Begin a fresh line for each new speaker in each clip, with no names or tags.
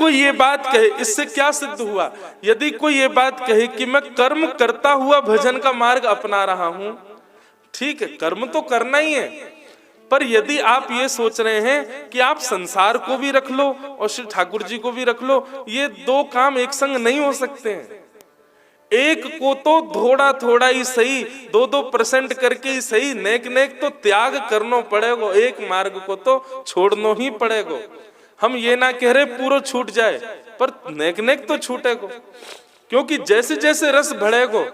कोई ये बात कहे, इससे क्या सिद्ध हुआ? यदि कोई ये बात कहे कि मैं कर्म करता हुआ भजन का मार्ग अपना रहा हूं, ठीक है, कर्म तो करना ही है, पर यदि आप ये सोच रहे हैं कि आप संसार को भी रख लो और श्री ठाकुर जी को भी रख लो, ये दो काम एक संग नहीं हो सकते हैं। एक को तो थोड़ा थोड़ा ही सही, 2-2% करके ही सही, नेक नेक तो त्याग करना पड़ेगा, एक मार्ग को तो छोड़ना ही पड़ेगा। हम ये ना कह रहे पूरा छूट जाए, पर नेक नेक तो छूटेगा, क्योंकि जैसे जैसे रस बढ़ेगा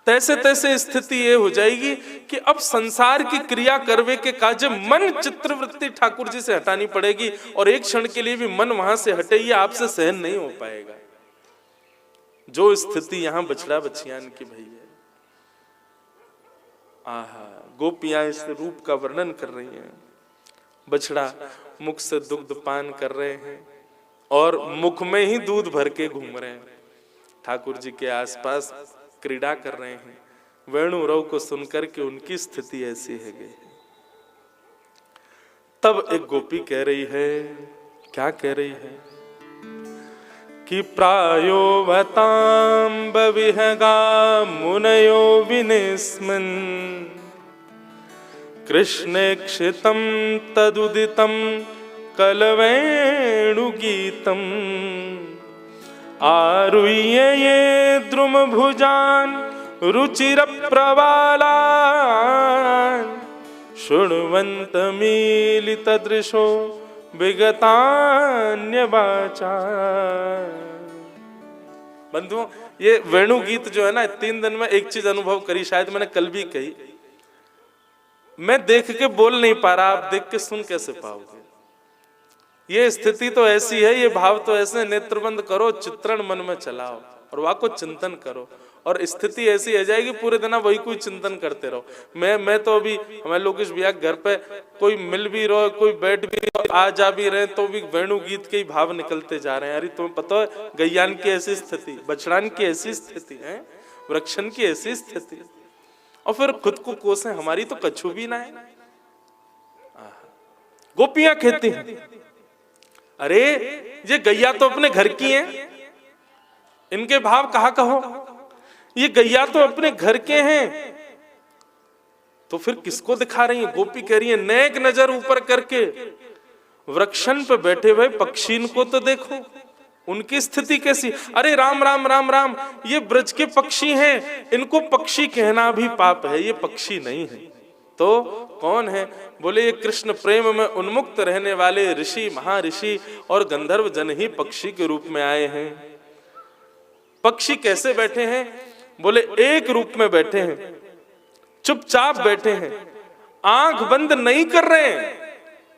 तैसे तैसे स्थिति ये हो जाएगी कि अब संसार की क्रिया करवे के काज मन चित्रवृत्ति ठाकुर जी से हटानी पड़ेगी, और एक क्षण के लिए भी मन वहां से हटे ये आपसे सहन नहीं हो पाएगा। जो स्थिति यहाँ बछड़ा बछियान की भई है, आहा, गोपियां इस रूप का वर्णन कर रही हैं। बछड़ा मुख से दुग्ध पान कर रहे हैं और मुख में ही दूध भर के घूम रहे हैं, ठाकुर जी के आसपास क्रीड़ा कर रहे हैं। वेणुरव को सुनकर के उनकी स्थिति ऐसी है गई। तब एक गोपी कह रही है, क्या कह रही है कि प्रायो भताम्ब विहगा मुनयो विनेस्मन् कृष्णेक्षितं तदुदितं कलवेणुगीतम् आरुह्य ये द्रुम भुजान रुचिर प्रवालान शृण्वन्त मीलित दृशो विगतान्य वाचा। बंधुओं, ये वेणु गीत जो है ना, 3 दिन में एक चीज अनुभव करी, शायद मैंने कल भी कही। मैं देख के बोल नहीं पा रहा, आप देख के सुन कैसे पाओगे? ये स्थिति तो ऐसी है, ये भाव तो ऐसे, नेत्र बंद करो, चित्रण मन में चलाओ और वहां को चिंतन करो, और स्थिति ऐसी आ जाएगी पूरे दिन वही कोई चिंतन करते रहो। मैं तो अभी हमारे लोकेश भैया घर पे कोई मिल भी रहो, कोई बैठ भी रहो, आ जा भी रहे, तो भी वेणु गीत के ही भाव निकलते जा रहे हैं। अरे तुम्हें पता है, गैयान की ऐसी स्थिति, बछड़ान की ऐसी स्थिति है, वृक्षन की ऐसी स्थिति, और फिर खुद को कोसे, हमारी तो कछु भी ना है। गोपियां कहती हैं, अरे ये गैया तो अपने घर की हैं, इनके भाव कहा कहो, ये गैया तो अपने घर के हैं, तो फिर किसको दिखा रही है? गोपी कह रही है, नेक नजर ऊपर करके वृक्षन पे बैठे हुए पक्षीन को तो देखो, उनकी स्थिति कैसी। अरे राम राम राम राम, ये ब्रज के पक्षी हैं, इनको पक्षी कहना भी पाप है, ये पक्षी नहीं है। तो कौन है? बोले ये कृष्ण प्रेम में उन्मुक्त रहने वाले ऋषि, महर्षि और गंधर्व जन ही पक्षी के रूप में आए हैं। पक्षी कैसे बैठे हैं? बोले एक रूप में बैठे हैं, चुपचाप बैठे हैं, आंख बंद नहीं कर रहे हैं।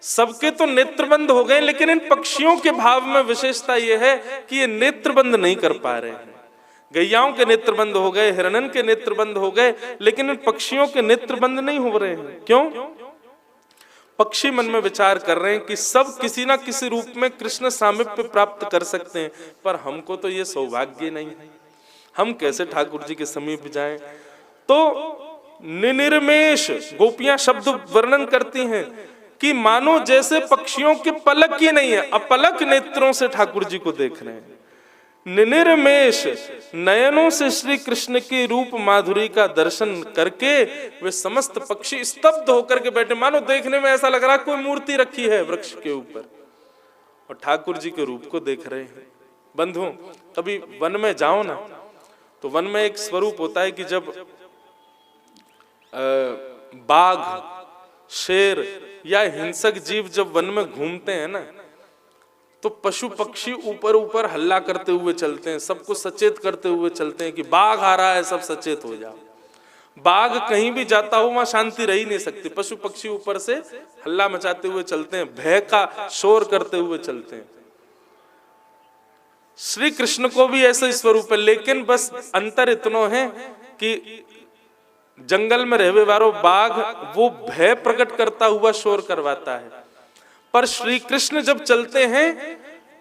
सबके तो नेत्र बंद हो गए, लेकिन इन पक्षियों के भाव में विशेषता यह है कि ये नेत्र बंद नहीं कर पा रहे हैं। गैयाओं के नेत्र बंद हो गए, हिरणन के नेत्र बंद हो गए, लेकिन इन पक्षियों के नेत्र बंद नहीं हो रहे हैं। क्यों? पक्षी मन में विचार कर रहे हैं कि सब किसी ना किसी रूप में कृष्ण सामीप्य प्राप्त कर सकते हैं, पर हमको तो ये सौभाग्य नहीं है, हम कैसे ठाकुर जी के समीप जाएं? तो निनिर्मेष गोपियां शब्द वर्णन करती हैं कि मानो जैसे पक्षियों के पलक ही नहीं है, अपलक नेत्रों से ठाकुर जी को देख रहे हैं। निनिर्मेष नयनों से श्री कृष्ण की रूप माधुरी का दर्शन करके वे समस्त पक्षी स्तब्ध होकर के बैठे, मानो देखने में ऐसा लग रहा कोई मूर्ति रखी है वृक्ष के ऊपर, और ठाकुर जी के रूप को देख रहे हैं। बंधुओं, कभी वन में जाओ ना, तो वन में एक स्वरूप होता है कि जब बाघ, शेर या हिंसक जीव जब वन में घूमते हैं ना, तो पशु पक्षी ऊपर ऊपर हल्ला करते हुए चलते हैं, सबको सचेत करते हुए चलते हैं कि बाघ आ रहा है, सब सचेत हो जाओ। बाघ कहीं भी जाता हो वहां शांति रह ही नहीं सकती, पशु पक्षी ऊपर से हल्ला मचाते हुए चलते हैं, भय का शोर करते हुए चलते हैं। श्री कृष्ण को भी ऐसा स्वरूप है, लेकिन बस अंतर इतना है कि जंगल में रहने वालों बाघ वो भय प्रकट करता हुआ शोर करवाता है, पर श्री कृष्ण जब चलते हैं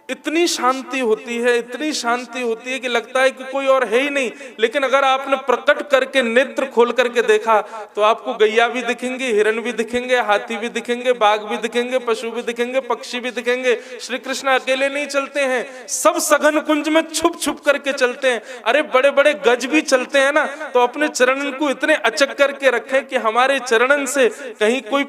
इतनी शांति होती है, इतनी शांति होती है कि लगता है कि कोई और है ही नहीं। लेकिन अगर आपने प्रकट करके नेत्र खोल करके देखा तो आपको गैया भी दिखेंगे, हिरण भी दिखेंगे, हाथी भी दिखेंगे, बाघ भी दिखेंगे, पशु भी दिखेंगे, पक्षी भी दिखेंगे। श्री कृष्ण अकेले नहीं चलते हैं, सब सघन कुंज में छुप छुप करके चलते हैं। अरे बड़े बड़े गज भी चलते हैं ना, तो अपने चरणन को इतने अचक करके रखें कि हमारे चरणन से कहीं कोई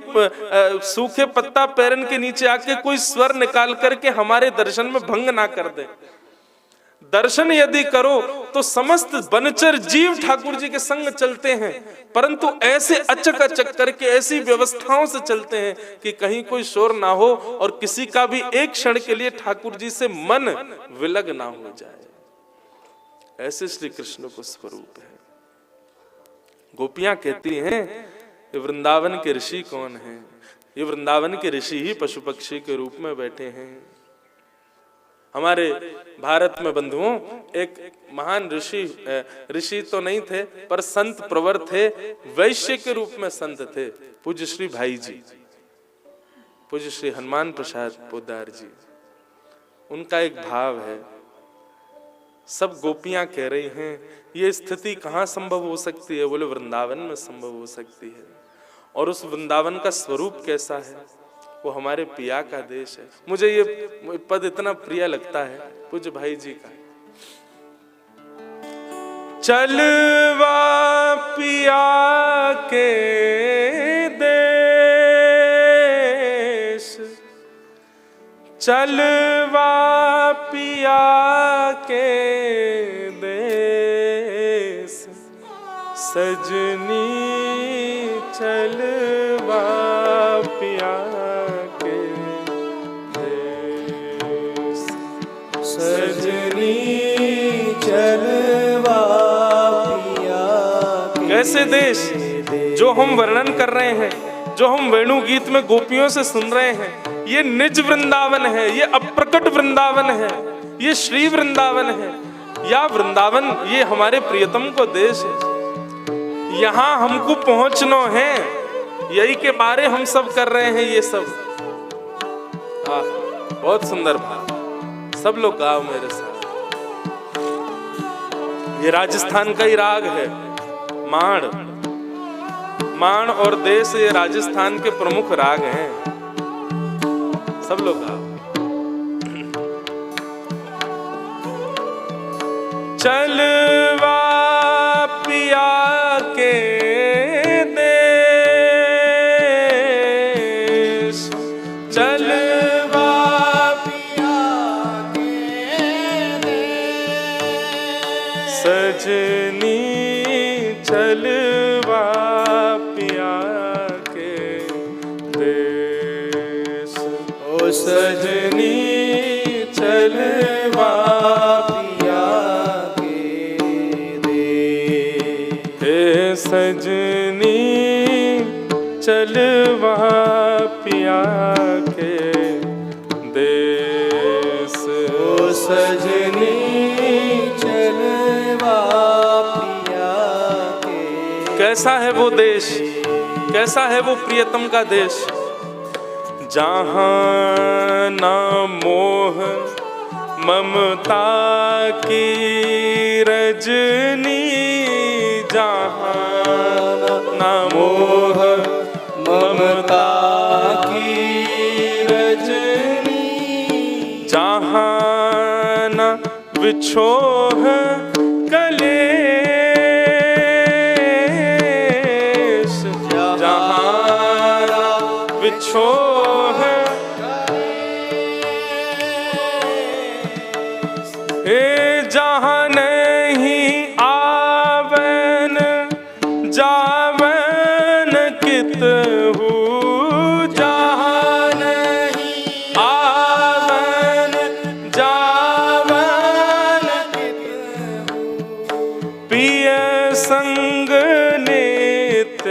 सूखे पत्ता पैरन के नीचे आके कोई स्वर निकाल करके हमारे दर्शन में भंग ना कर दे। दर्शन यदि करो तो समस्त बनचर जीव ठाकुर जी के संग चलते हैं, परंतु ऐसे अचक अचक करके ऐसी व्यवस्थाओं से चलते हैं कि कहीं कोई शोर ना हो और किसी का भी एक क्षण के लिए ठाकुर जी से मन विलग ना हो जाए। ऐसे श्री कृष्ण को स्वरूप है। गोपियां कहती हैं ये वृंदावन के ऋषि कौन है? ये वृंदावन के ऋषि ही पशु पक्षी के रूप में बैठे हैं। हमारे भारत में बंधुओं एक महान ऋषि तो नहीं थे पर संत प्रवर थे, वैश्य के रूप में संत थे, पूज्य श्री भाई जी, पूज्य श्री हनुमान प्रसाद पोद्दार जी। उनका एक भाव है, सब गोपियां कह रही हैं ये स्थिति कहाँ संभव हो सकती है? बोले वृंदावन में संभव हो सकती है। और उस वृंदावन का स्वरूप कैसा है? वो हमारे पिया का देश है। मुझे ये पद इतना प्रिय लगता है पूज्य भाई जी का, चलवा पिया के देश, चलवा पिया के देश, सजनी चलवा पिया के देश, सजनी चलवा पिया के। कैसे देश जो हम वर्णन कर रहे हैं, जो हम वेणु गीत में गोपियों से सुन रहे हैं, ये निज वृंदावन है, ये अप्रकट वृंदावन है, ये श्री वृंदावन है, या वृंदावन ये हमारे प्रियतम को देश है। यहाँ हमको पहुंचना है, यही के बारे हम सब कर रहे हैं। ये सब बहुत सुंदर भाव, सब लोग गाओ मेरे साथ। ये राजस्थान का ही राग है माण। माण और देश ये राजस्थान के प्रमुख राग हैं, सब लोग गाओ। चलवा पिया के देश, चलवा पिया के देश, सजनी चलवा पिया के देश, ओ सजनी चलवा सजनी चलवा पिया के देश, ओ सजनी चलवा पिया के। कैसा है वो देश, कैसा है वो प्रियतम का देश, जहाँ ना मोह ममता की रजनी, जहाँ ना मोह ममता की रजनी, जहाँ ना विछोह कलेश, जहाँ ना विछोह हे, जहाँ नहीं आवन जावन कित हूँ, जहाँ नहीं आवन जावन कित हूँ, पिय संग नित्य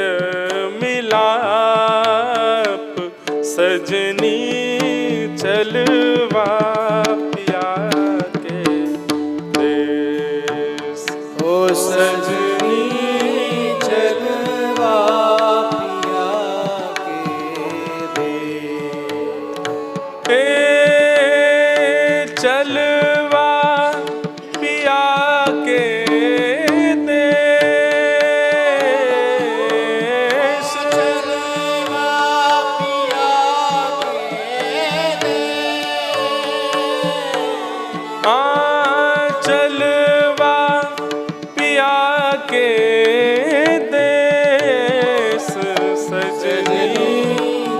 मिलाप, सजनी चलवा पिया के देश। चलवा पिया के देश,
चलवा पिया के देश,
चलवा पिया के देश, सजनी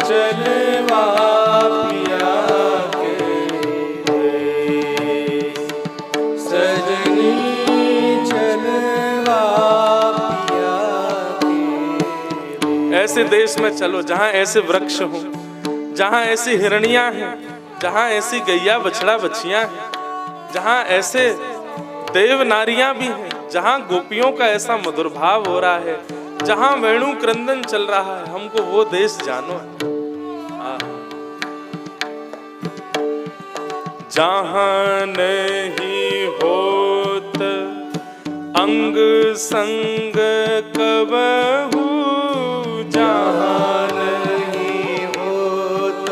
चलवा पिया के देश,
सजनी चलवा पिया के देश।
ऐसे देश में चलो जहाँ ऐसे वृक्ष हों, जहाँ ऐसी हिरणियां हैं, जहाँ ऐसी गैया बछड़ा बछियां हैं, जहाँ ऐसे देव नारियां भी हैं, जहाँ गोपियों का ऐसा मधुर भाव हो रहा है, जहाँ वेणु क्रंदन चल रहा है, हमको वो देश जानो है। जहाँ नहीं होत अंग संग कबहू, जहाँ
नहीं होत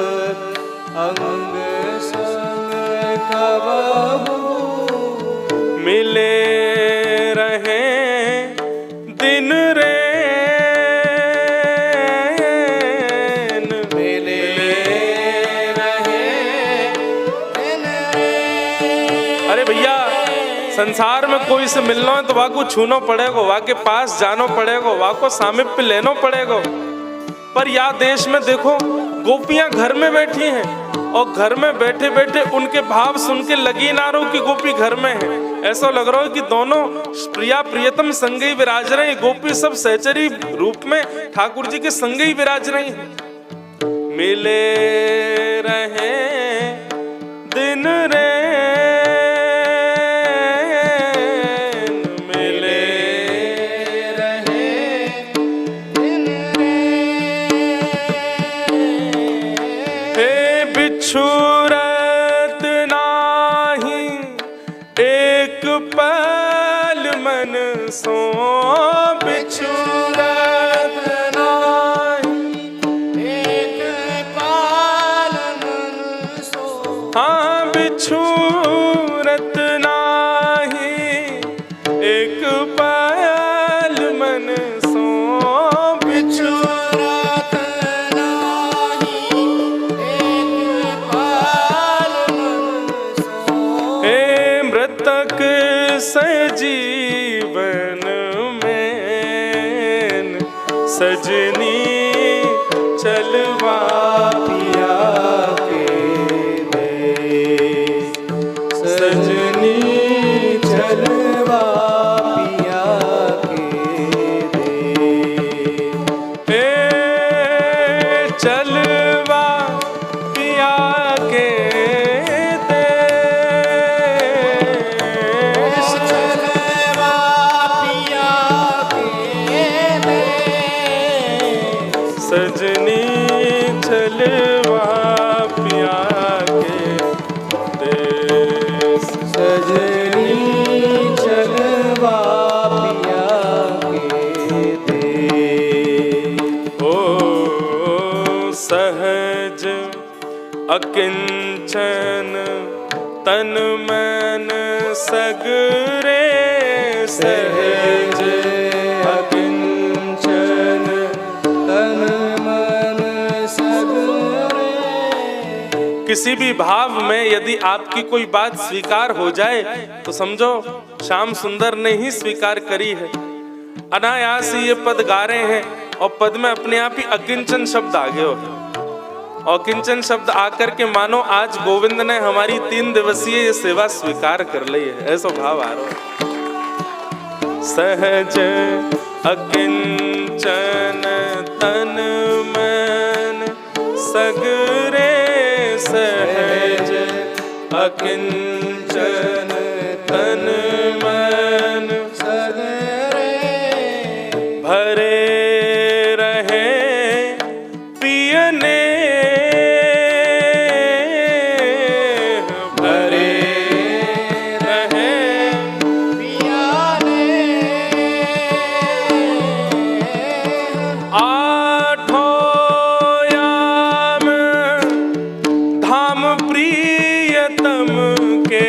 अंग संग कबहू,
मिले रहे दिन रैन,
मिले रहे दिन रैन।
अरे भैया, संसार में कोई से मिलना है तो वहाँ को छूनो पड़ेगा, वहाँ के पास जानो पड़ेगा, वहाँ को सामिप्य लेनो पड़ेगा। पर या देश में देखो, गोपियां घर में बैठी हैं और घर में बैठे बैठे उनके भाव सुन के लगी ना रहो कि गोपी घर में है। ऐसा लग रहा है कि दोनों प्रिया प्रियतम संग ही विराज रहे हैं। गोपी सब सहचरी रूप में ठाकुर जी के संग ही विराज रही हैं। मिले रहे दिन रैन, मिले
रहे दिन रैन।
हे बिछुरत नाही एक पल मन सो, बिछुरत नाही
एक पाल मन सो,
हाँ बिछुरत नाही एक पल मन सो,
बिछुरत नाही एक पाल मन सो।
हे मृतक सजीवन में सजनी चलवा
पिया के देश, सजनी चलवा पिया के देश।
हे चलवा पिया के देश,
चलवा पिया के देश,
सजनी चलवा पिया के देश।
सजनी चलवा पिया के देश।
ओ सहज अकिंचन तन मन सगरे, सहज
अकिंचन तन मन सगरे।
किसी भी भाव में यदि आपकी कोई बात स्वीकार हो जाए तो समझो श्याम सुंदर ने ही स्वीकार करी है। अनायास ही ये पद गा रहे हैं और पद में अपने आप ही अकिंचन शब्द आ गए हो। और किंचन शब्द आकर के मानो आज गोविंद ने हमारी 3 दिवसीय ये सेवा स्वीकार कर ली है, ऐसा भाव आ रहा है। सहज अकिंचन तन मन सगरे, सहज अकिंचन तन मन
सगरे।
भरे रहे पियने, भरे रहे
पियाने।
आठों याम धाम प्रियतम के,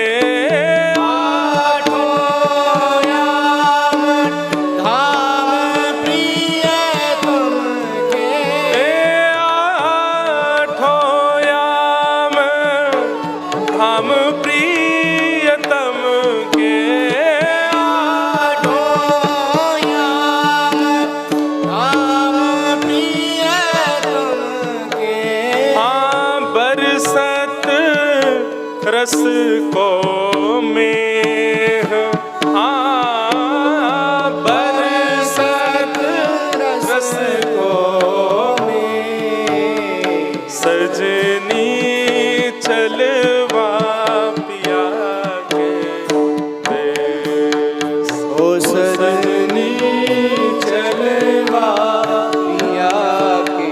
को मेह बरसत रस को सजनी चलवा पिया के देश।
ओ सजनी चलवा पिया के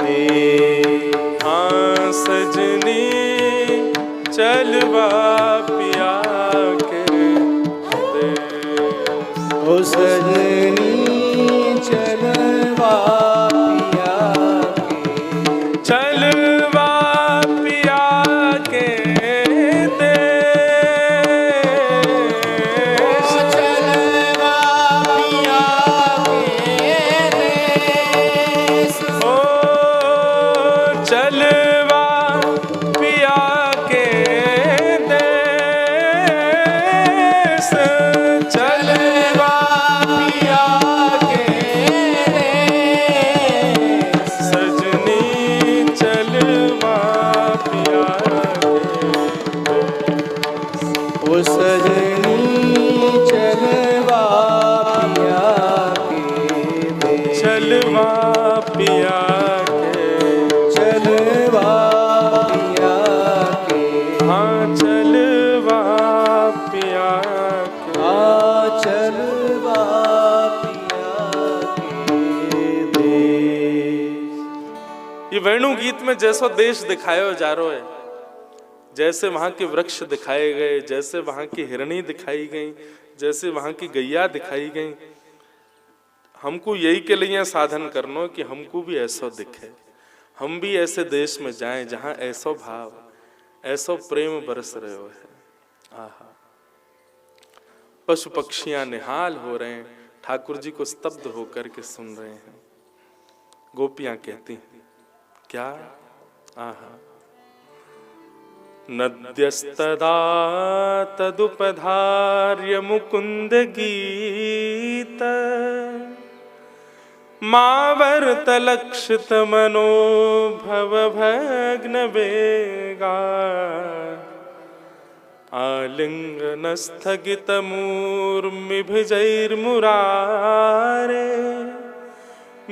देश।
हाँ सजनी चलवा पिया के देश।
ओ सजनी चलवा पिया के
चलवा पिया के देश।
चलवा पिया के देश।
ओ चलवा पिया के देश।
चलवा पिया के देश।
सजनी चलवा पिया के
ओ सजनी चलवा पिया के देश।
चलवा पिया के
चलवा पिया के
हाँ चलवा पिया के
चलवा पिया के देश।
ये वेणु गीत में जैसो देश दिखायो जा रहा है, जैसे वहां के वृक्ष दिखाए गए, जैसे वहां की हिरणी दिखाई गई, जैसे वहां की गैया दिखाई गई, हमको यही के लिए साधन करनो कि हमको भी ऐसा दिखे, हम भी ऐसे देश में जाएं जहां ऐसा भाव, ऐसा प्रेम बरस रहे हो है। आहा, पशु पक्षियां निहाल हो रहे हैं, ठाकुर जी को स्तब्ध होकर के सुन रहे हैं। गोपियां कहती हैं क्या? आहा, नद्यस्तदा तदुपधार्य मुकुंद गीत मावर्तलक्षित मनोभव भग्न वेगा आलिंगन स्थगित मूर्मिभिजैर्मुरारे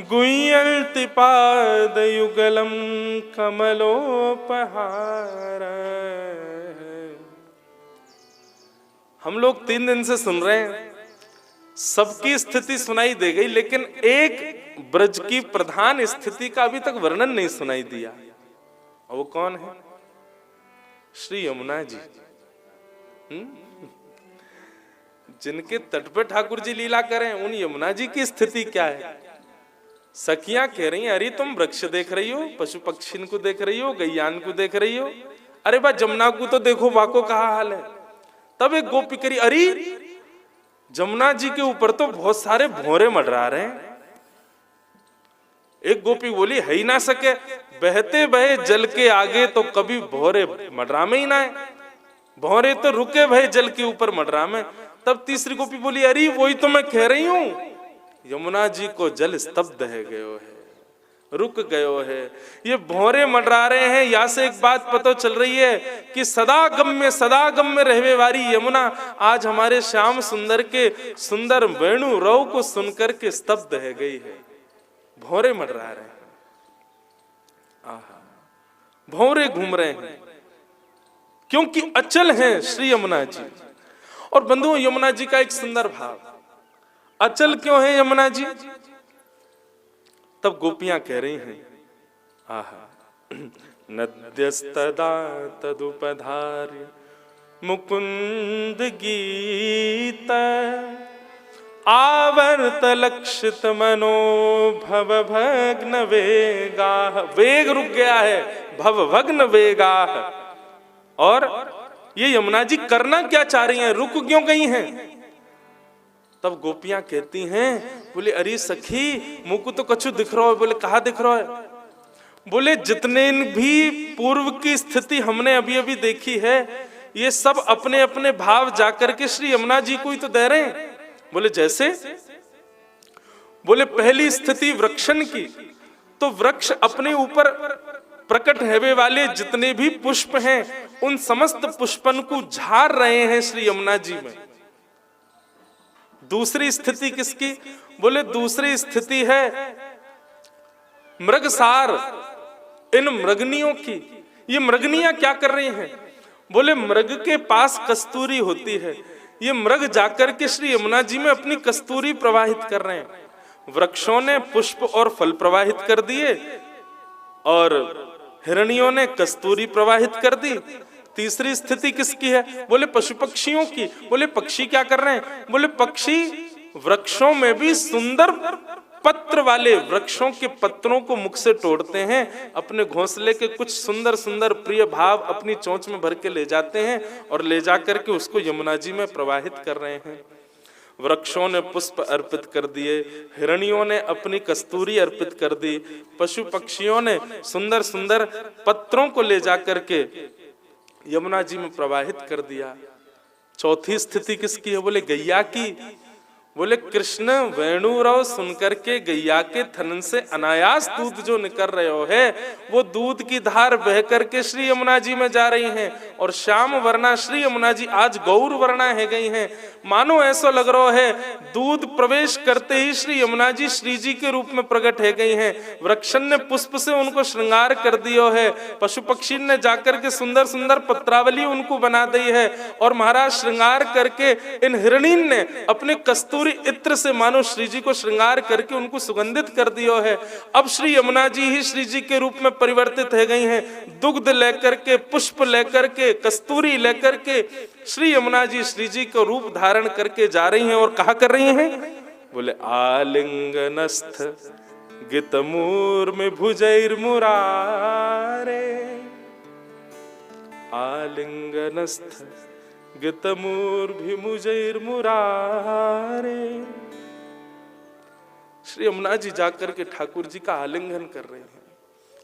गुह्यल्तिपादयुगलं कमलोपहार। हम लोग 3 दिन से सुन रहे हैं, सबकी स्थिति सुनाई दे गई, लेकिन एक ब्रज की प्रधान स्थिति का अभी तक वर्णन नहीं सुनाई दिया। और वो कौन है? श्री यमुना जी। जिनके तट पर ठाकुर जी लीला करें, उन यमुना जी की स्थिति क्या है? सखियां कह रही हैं, अरे तुम वृक्ष देख रही हो, पशु पक्षी को देख रही हो, गैयान को देख रही हो, अरे बा जमुना को तो देखो, वाको कहा हाल है। तब एक गोपी करी, अरे जमुना जी के ऊपर तो बहुत सारे भौरे मंडरा रहे हैं। एक गोपी बोली, है ही ना सके, बहते बहे जल के आगे तो कभी भौरे मंडरा में ही ना है, भौरे तो रुके भय जल के ऊपर मंडरा में। तब तीसरी गोपी बोली, अरे वही तो मैं कह रही हूं, यमुना जी को जल स्तब्ध है गयो है, रुक गयो है, ये भौरे मंडरा रहे हैं। यहाँ से एक बात पता चल रही है कि सदा गम में रहने वाली यमुना आज हमारे श्याम सुंदर के सुंदर वेणु रव को सुनकर के स्तब्ध है गई है। भौरे मंडरा रहे हैं, आहा, भौरे घूम रहे हैं, क्योंकि अचल हैं श्री यमुना जी। और बंधुओं, यमुना जी का एक सुंदर भाव, अचल क्यों है यमुना जी? तब गोपियां कह रही हैं, आहा, नद्यस्तदा तदुपधार्य मुकुंद गीत आवर्त लक्षित मनोभव भग्न वेगा। वेग रुक गया है, भव भग्न वेगा। और ये यमुना जी करना क्या चाह रही हैं, रुक क्यों गई हैं? तब गोपियां कहती हैं, बोले अरे सखी मुझको तो कछु दिख रहा है। बोले कहाँ दिख रहा है? बोले जितने भी पूर्व की स्थिति हमने अभी अभी देखी है, ये सब अपने अपने भाव जाकर के श्री यमुना जी को ही तो दे रहे हैं। बोले जैसे? बोले पहली स्थिति वृक्षण की, तो वृक्ष अपने ऊपर प्रकट हेवे वाले जितने भी पुष्प हैं उन समस्त पुष्पन को झाड़ रहे हैं श्री यमुना जी में। दूसरी स्थिति किसकी? बोले दूसरी स्थिति है मृगसार, इन मृगनियों की। ये मृगनियां क्या कर रही हैं? बोले मृग के पास कस्तूरी होती है, ये मृग जाकर के श्री यमुना जी में अपनी कस्तूरी प्रवाहित कर रहे हैं। वृक्षों ने पुष्प और फल प्रवाहित कर दिए और हिरणियों ने कस्तूरी प्रवाहित कर दी। तीसरी स्थिति किसकी है? बोले पशु पक्षियों की। बोले पक्षी क्या कर रहे हैं? बोले पक्षी वृक्षों में भी सुंदर पत्र वाले वृक्षों के पत्रों को मुख से तोड़ते हैं, अपने घोंसले के कुछ सुंदर सुंदर प्रिय भाव अपनी चोंच में भर के ले जाते हैं और ले जाकर के उसको यमुना जी में प्रवाहित कर रहे हैं। वृक्षों ने पुष्प अर्पित कर दिए, हिरणियों ने अपनी कस्तूरी अर्पित कर दी, पशु पक्षियों ने सुंदर सुंदर पत्रों को ले जाकर के यमुना जी में प्रवाहित कर दिया। चौथी स्थिति किसकी है? बोले गैया की। बोले कृष्ण वेणुराव सुनकर के गैया के थन से अनायास दूध जो निकल रहे हो है, वो दूध की धार बह करके श्री यमुना जी में जा रही हैं और श्याम वर्णा श्री यमुना जी आज गौर वर्णा है गई हैं। मानो ऐसा लग रहा है दूध प्रवेश करते ही श्री यमुना जी श्री जी के रूप में प्रकट है गई हैं। वृक्षन ने पुष्प से उनको श्रृंगार कर दिया है, पशु पक्षी ने जाकर के सुंदर सुंदर पत्रावली उनको बना दी है और महाराज श्रृंगार करके इन हिरणीन ने अपने कस्तूरी इत्र से मानो श्री जी को श्रृंगार करके उनको सुगंधित कर दिया है। अब श्री यमुना जी ही श्री जी के रूप में परिवर्तित हो गई हैं। दुग्ध लेकर के, पुष्प लेकर के, कस्तूरी लेकर के श्री यमुना जी श्री जी को रूप धारण करके जा रही हैं और कहा कर रही हैं? बोले आलिंगनस्थ गितमूर्मि भुजैर्मुरारे, आलिंगनस्थ गितमूर्भिमुजैर्मुरारे। श्री यमुना जी जाकर के ठाकुर जी का आलिंगन कर रहे हैं।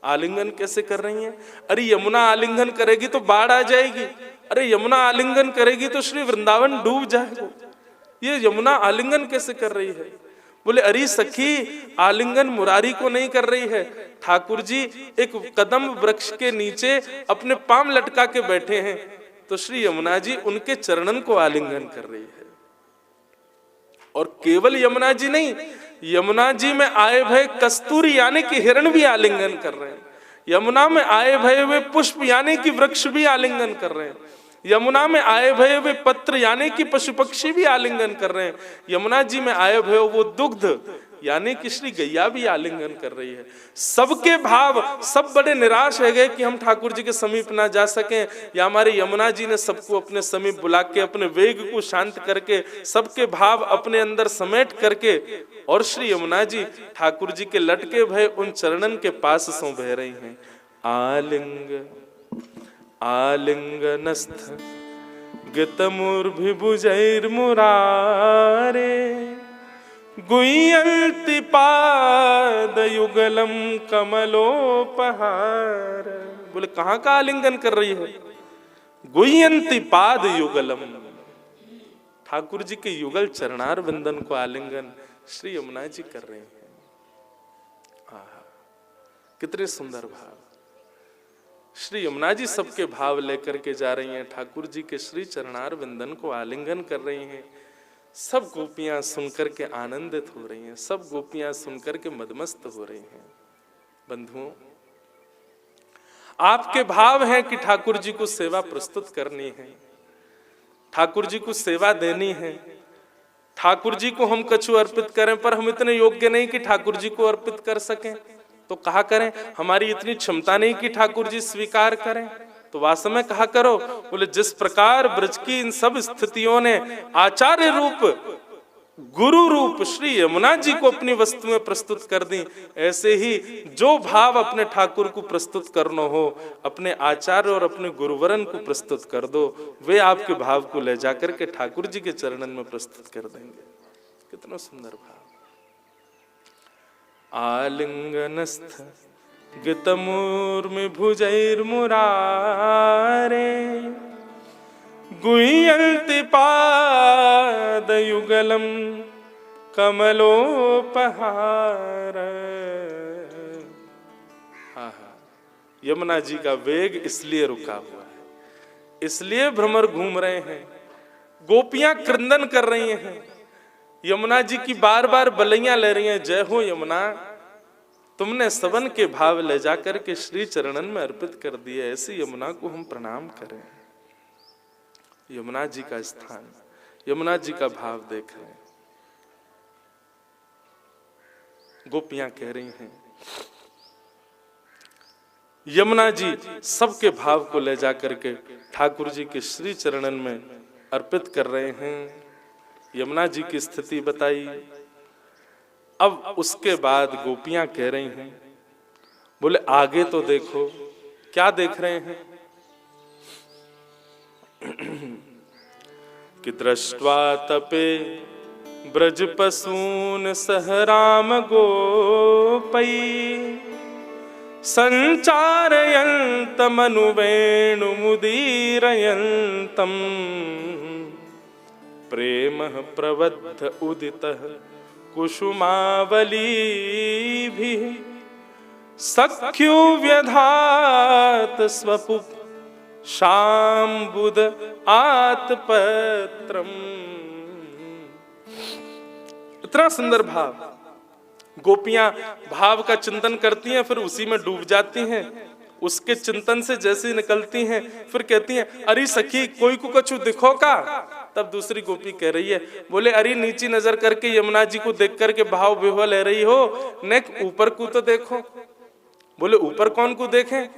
आलिंगन कैसे कर रही हैं? अरे यमुना आलिंगन करेगी तो बाढ़ आ जाएगी, अरे यमुना आलिंगन करेगी तो श्री वृंदावन डूब जाएगा। ये यमुना आलिंगन कैसे कर रही है? बोले अरे सखी आलिंगन मुरारी को नहीं कर रही है। ठाकुर जी एक कदम वृक्ष के नीचे अपने पांव लटका के बैठे हैं तो श्री यमुना जी उनके चरणन को आलिंगन कर रही है। और केवल यमुना जी नहीं, यमुना जी में आए भय कस्तूरी यानी कि हिरण भी आलिंगन कर रहे हैं। यमुना में आए भय वे पुष्प यानी कि वृक्ष भी आलिंगन कर रहे हैं। यमुना में आए भय वे पत्र यानी कि पशु पक्षी भी आलिंगन कर रहे हैं। यमुना जी में आए भय वो दुग्ध यानी कि श्री गैया भी आलिंगन कर रही है। सबके भाव, सब बड़े निराश है गए कि हम ठाकुर जी के समीप ना जा सकें, या हमारे यमुना जी ने सबको अपने समीप बुला के अपने वेग को शांत करके सबके भाव अपने अंदर समेट करके और श्री यमुना जी ठाकुर जी के लटके भय उन चरणन के पास सो बह रही हैं। आलिंगनस्थ गितमूर्भिभुजैर्मुरारे, गुह्यन्ति पादयुगलम कमलोपहार। बोले कहाँ का आलिंगन कर रही है? गुह्यन्ति पादयुगलम, ठाकुर जी के युगल चरणार बंदन को आलिंगन श्री यमुना जी कर रहे हैं। कितने सुंदर भाव। श्री यमुना जी सबके भाव लेकर के जा रही हैं, ठाकुर जी के श्री चरणार बंदन को आलिंगन कर रही हैं। सब गोपियां सुनकर के आनंदित हो रही हैं, सब गोपियां सुनकर के मदमस्त हो रही हैं। बंधुओं, आपके भाव हैं कि ठाकुर जी को सेवा प्रस्तुत करनी है, ठाकुर जी को सेवा देनी है, ठाकुर जी को हम कछु अर्पित करें, पर हम इतने योग्य नहीं कि ठाकुर जी को अर्पित कर सकें। तो कहा करें, हमारी इतनी क्षमता नहीं कि ठाकुर जी स्वीकार करें। तो वास्तव में कहा करो, बोले जिस प्रकार ब्रज की इन सब स्थितियों ने आचार्य रूप, गुरु रूप श्री यमुना जी को अपनी वस्तु में प्रस्तुत कर दी, ऐसे ही जो भाव अपने ठाकुर को प्रस्तुत करना हो, अपने आचार्य और अपने गुरुवरन को प्रस्तुत कर दो, वे आपके भाव को ले जाकर के ठाकुर जी के चरणन में प्रस्तुत कर देंगे। कितना सुंदर भाव। आलिंगनस्थ गितमूर्मि भुजैर्मुरारे, गुह्यन्ति पादयुगलम कमलोपहार। यमुना जी का वेग इसलिए रुका हुआ है, इसलिए भ्रमर घूम रहे हैं, गोपियां क्रंदन कर रही हैं, यमुना जी की बार बार बलैया ले रही हैं, जय हो यमुना, तुमने सबन के भाव ले जाकर के श्री चरणन में अर्पित कर दिए, ऐसी यमुना को हम प्रणाम करें। यमुना जी का स्थान, यमुना जी का भाव देख रहे हैं। गोपियां कह रही हैं, यमुना जी सबके भाव को ले जाकर के ठाकुर जी के श्री चरणन में अर्पित कर रहे हैं। यमुना जी की स्थिति बताई। अब उसके बाद गोपियां कह रही हैं, बोले आगे तो देखो, क्या देख रहे हैं कि दृष्ट्वा तपे ब्रज पसून सह राम गोपई संचारयन्तमनुवेणुमुदीरयन्तम् प्रेमः प्रवद्ध उदितः कुसुमावलीभिः सख्युव्यधात स्वपुप शाम्बुद आत्पत्रम्। इतना सुंदर भाव। गोपियां भाव का चिंतन करती हैं, फिर उसी में डूब जाती हैं। उसके चिंतन से जैसे ही निकलती हैं, फिर कहती हैं, अरे सखी कोई को कछु दिखो का। तब दूसरी गोपी कह रही है, बोले अरे नीची नजर करके यमुना जी को देख करके भाव विह्वल ले रही हो, नेक ऊपर को तो देखो। बोले ऊपर कौन को देखें?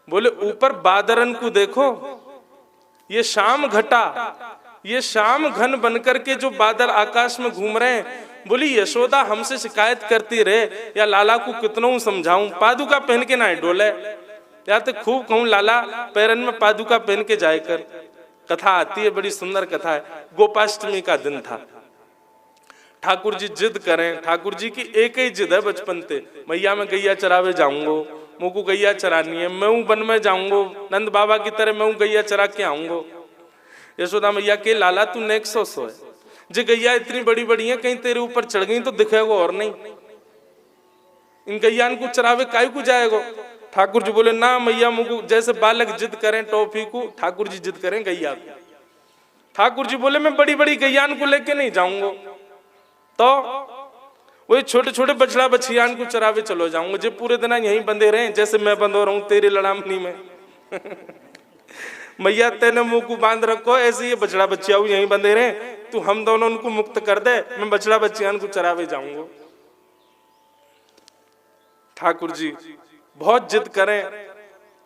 बोले ऊपर बादरन को देखो। ये शाम घटा, ये शाम घन बनकर के जो बादल आकाश में घूम रहे हैं। बोली यशोदा हमसे शिकायत करती रहे, या लाला को कितनों समझाऊं, पादुका पहन के ना डोले, या तो खूब कहूं लाला पैरन में पादुका पहन के जाए कर। कथा आती है, बड़ी सुंदर कथा है। गोपाष्टमी का दिन था, ठाकुर जी जिद करें। ठाकुर जी की एक ही जिद है बचपन से, मैया मैं गैया चरावे जाऊंगो, मुझको गैया चरानी है, मैं वन में जाऊंगो, नंद बाबा की तरह मैं गैया चरा के आऊंगो। यशोदा मैया के लाला तू नेक सो है, जे गैया इतनी बड़ी बड़ी है, कहीं तेरे ऊपर चढ़ गई तो दिखेगा और नहीं, इन गैया को चरावे काय को जाएगो। ठाकुर जी बोले ना मैया, मुझको जैसे बालक जिद करें टॉफी को, ठाकुर जी जिद करें गैया को। ठाकुर जी बोले मैं बड़ी बड़ी गैयान को लेके नहीं जाऊंगा, तो वही छोटे छोटे बछड़ा बछियान को चरावे चलो जाऊंगा, जो पूरे दिन यहीं बंधे रहे जैसे मैं बंधो रहूं तेरी लड़ामनी में। मैया तेने मुंह को बांध रखो, ऐसे ये बछड़ा बच्चिया यहीं बंधे रहे, तू हम दोनों उनको मुक्त कर दे, मैं बछड़ा बच्चियान को चरावे जाऊंगा। ठाकुर जी बहुत जिद करें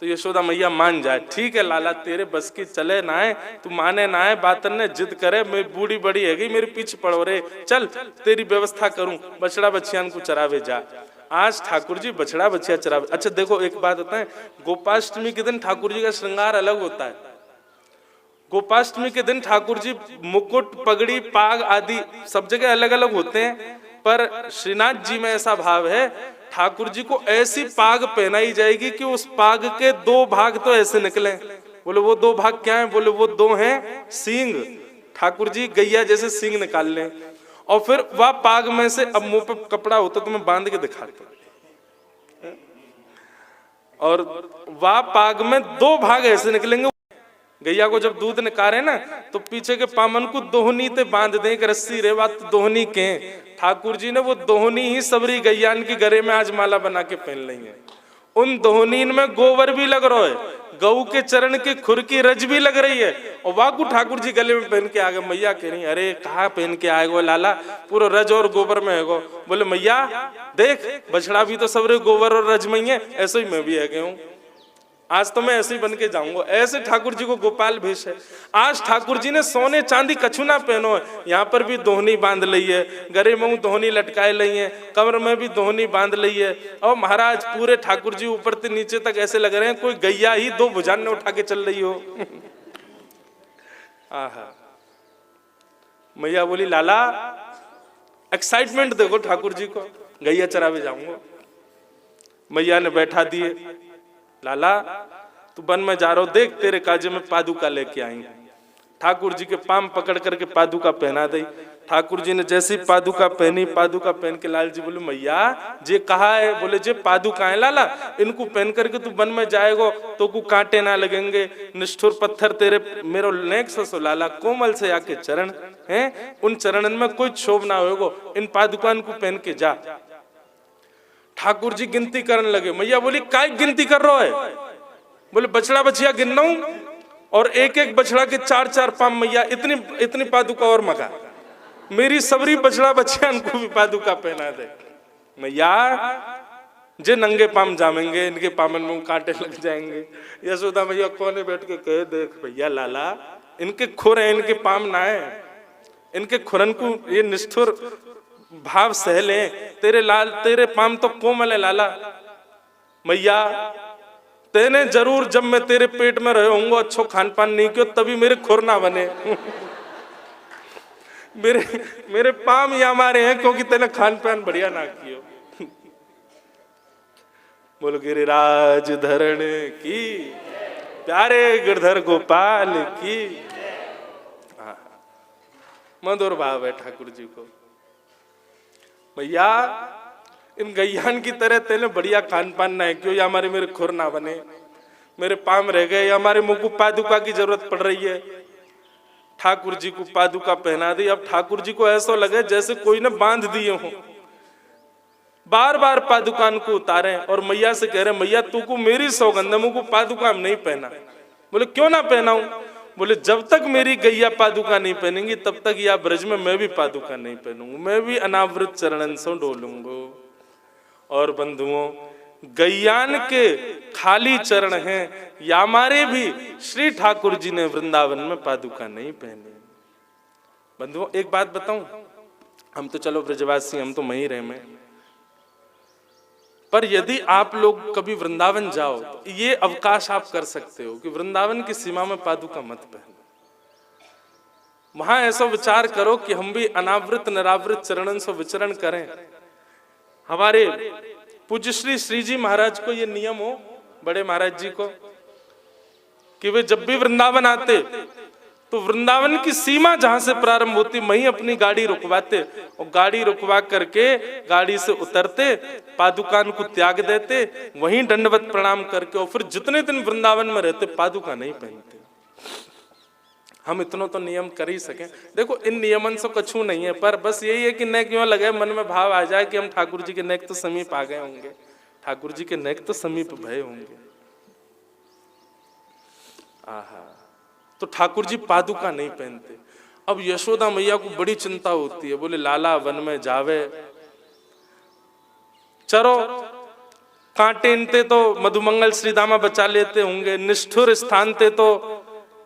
तो यशोदा मैया मान जाए, ठीक है लाला तेरे बस की चले ना है, तू माने ना है, बातन ने जिद करे, मैं बूढ़ी बड़ी है गई, मेरे पीछे पड़ो रे, चल तेरी व्यवस्था करूं, बछड़ा बच्चियान को चरावे जा। आज ठाकुर जी बछड़ा बछिया चरावे। अच्छा देखो एक बात होता है, गोपाष्टमी के दिन ठाकुर जी का श्रृंगार अलग होता है। गोपाष्टमी के दिन ठाकुर जी मुकुट पगड़ी पाग आदि सब जगह अलग अलग होते हैं, पर श्रीनाथ जी में ऐसा भाव है, ठाकुर जी को ऐसी पाग पहनाई जाएगी कि उस पाग के दो भाग तो ऐसे निकले। बोले वो दो भाग क्या है? बोले वो दो हैं सींग, ठाकुर जी गैया जैसे सींग निकाल लें, और फिर वह पाग में से, अब मुंह पे कपड़ा होता तो मैं बांध के दिखाता, और वह पाग में दो भाग ऐसे निकलेंगे। गैया को जब दूध निकाले ना तो पीछे के पामन को दोहनी ते बांध दे, एक रस्सी रे बात दोहनी के। ठाकुर जी ने वो दोहनी ही सबरी गैयान की गले में आज माला बना के पहन ली है। उन दोहनीन में गोबर भी लग रहा है, गऊ के चरण के खुर की रज भी लग रही है, और वाकू ठाकुर जी गले में पहन के आ गए। मैया कह रही अरे कहाँ पहन के आएगो लाला, पूरा रज और गोबर में है गो। बोले मैया देख बछड़ा भी तो सबरे गोबर और रज में ही है, ऐसे ही मैं भी है गया हूँ, आज तो मैं ऐसे ही बन के जाऊंगा। ऐसे ठाकुर जी को गोपाल भेष है। आज ठाकुर जी ने सोने चांदी कछु ना पहनो है, यहाँ पर भी दोहनी बांध ली है, गले में दोहनी लटकाए ली है, कमर में भी दोहनी बांध ली है, और महाराज पूरे ठाकुर जी ऊपर से नीचे तक ऐसे लग रहे हैं कोई गैया ही दो भुजान ने उठा के चल रही हो। आहा, मैया बोली लाला एक्साइटमेंट देखो ठाकुर जी को, गैया चरावे जाऊंगा। मैया ने बैठा दिए, लाला तू वन में जा रहा हो, देख तेरे काजे में पादुका लेके आई। ठाकुर जी के पाम पकड़ करके पादुका पहना दी। ठाकुर जी ने जैसी पादुका पहनी, पादुका पहन के लाल जी बोले मैया जे कहा है, बोले जे पादुका है लाला, इनको पहन करके तू वन में जाएगो तो को कांटे ना लगेंगे, निष्ठुर पत्थर तेरे मेरो नेक ससो लाला, कोमल से आके चरण हैं, उन चरणन में कोई क्षोभ ना होगो, इन पादुकान को पहन के जा। ठाकुर जी गिनती करने लगे। मैया बोली काय गिनती कर रहा है? बोले बछड़ा बछिया गिनना हूं, और एक एक बछड़ा के 4-4 पाम मैया, इतनी इतनी पादुका और मगा, मेरी सबरी बछड़ा बछिया इनको भी पादुका पहना दे। मैया जे नंगे पाम जामेंगे, इनके पामन में कांटे लग जाएंगे। यशोदा मैया कोने बैठ के कहे देख भैया लाला, इनके खुर है, इनके पाम ना है, इनके खुरन को ये निष्ठुर भाव सहले, तेरे लाल तेरे पाम तो कोमल है लाला। मैया तेने जरूर जब मैं तेरे पेट में रहे होंगे अच्छो खान पान नहीं किया तभी मेरे खुर ना बने। मेरे पाम ही हमारे हैं क्योंकि तेने खान पान बढ़िया ना कियो। बोल गिरिराज धरण की, प्यारे गिरधर गोपाल की। मधुर भाव है ठाकुर जी को। भैया इन गैयान की तरह तेने बढ़िया खान पान ना है क्यों, या हमारे मेरे खुर ना बने, मेरे पाम रह गए, या हमारे मुंह को पादुका की जरूरत पड़ रही है। ठाकुर जी को पादुका पहना दी। अब ठाकुर जी को ऐसा लगे जैसे कोई ने बांध दिए हो, बार बार पादुकान को उतारे और मैया से कह रहे मैया तू को मेरी सौगंध, मुंह को पादुका हम नहीं पहना। बोले क्यों ना पहनाऊं? बोले जब तक मेरी गैया पादुका नहीं पहनेंगी तब तक या ब्रज में मैं भी पादुका नहीं पहनूंगा, मैं भी अनावृत चरणन से डोलूंगा। और बंधुओं गैयान के खाली चरण हैं, या हमारे भी श्री ठाकुर जी ने वृंदावन में पादुका नहीं पहनी। बंधुओं एक बात बताऊं, हम तो चलो ब्रजवासी, हम तो वहीं रहे में, पर यदि आप लोग कभी वृंदावन जाओ तो ये अवकाश आप कर सकते हो कि वृंदावन की सीमा में पादुका मत पहनो। वहां ऐसा विचार करो कि हम भी अनावृत निरावृत चरणन से विचरण करें। हमारे पूज्य श्री जी महाराज को ये नियम हो, बड़े महाराज जी को, कि वे जब भी वृंदावन आते तो वृंदावन की सीमा जहां से प्रारंभ होती वहीं अपनी गाड़ी रुकवाते, और गाड़ी रुकवा करके गाड़ी से उतरते, पादुकान को त्याग देते, वहीं दंडवत प्रणाम करके, और फिर जितने दिन वृंदावन में रहते पादुका नहीं पहनते। हम इतना तो नियम कर ही सकें। देखो इन नियमन से कछु नहीं है, पर बस यही है कि नेक क्यों लगे, मन में भाव आ जाए कि हम ठाकुर जी के नेक तो समीप आ गए होंगे, ठाकुर जी के नेक तो समीप भय होंगे। आहा, तो ठाकुर जी पादुका नहीं पहनते। अब यशोदा मैया को बड़ी चिंता होती है। बोले लाला वन में जावे, चलो कांटे इनते तो मधुमंगल श्रीदामा बचा लेते होंगे, निष्ठुर स्थान थे तो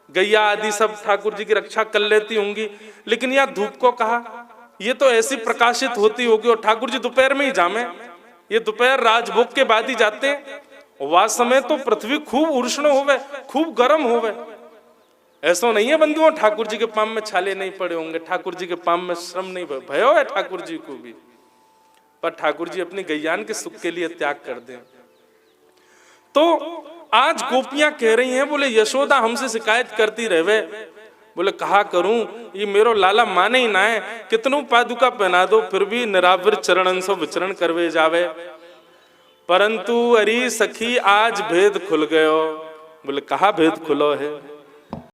गैया आदि सब ठाकुर जी की रक्षा कर लेती होंगी, लेकिन यह धूप को कहा, ये तो ऐसी प्रकाशित होती होगी, और ठाकुर जी दोपहर में ही जामे, ये दोपहर राजभोग के बाद ही जाते, वह समय तो पृथ्वी खूब उष्ण होवे, खूब गर्म होवे। ऐसा नहीं है बंधुओं ठाकुर जी के पाम में छाले नहीं पड़े होंगे, ठाकुर जी के पाम में श्रम नहीं भयो है ठाकुर जी को भी, पर ठाकुर जी अपनी गैयान के सुख के लिए त्याग कर दें। तो आज गोपियां कह रही हैं, बोले यशोदा हमसे शिकायत करती रहे, बोले कहा करूं, ये मेरो लाला माने ही ना है, कितनों पादुका पहना दो फिर भी निरावृत चरणन से विचरण करवे जावे। परंतु अरे सखी आज भेद खुल गयो। बोले कहा भेद खुलो है?